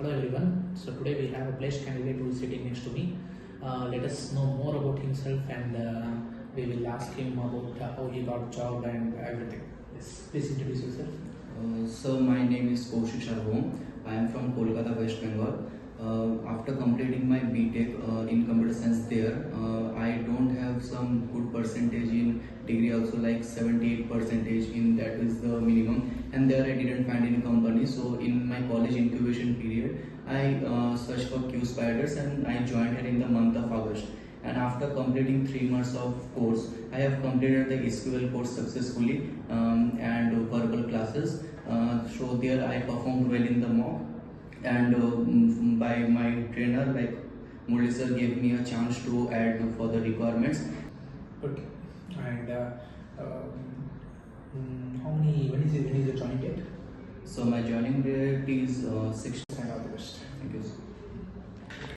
Hello everyone. So today we have a placed candidate who is sitting next to me. Let us know more about himself and we will ask him about how he got job and everything. Yes, please introduce yourself. So my name is KOUSHIK SarbaBhoum. I am from Kolkata, West Bengal. After completing my B.tech in computer science there, I don't have some good percentage in degree also, like 78 percentage in that is the minimum, and there I didn't find any company. So in my college incubation period I searched for PySpiders and I joined here in the month of August. And after completing 3 months of course, I have completed the SQL course successfully and verbal classes. So there I performed well in the mock, and by my trainer like Murli sir gave me a chance to add for the requirements. Okay. And when is your joining date? So my joining date is 6th. And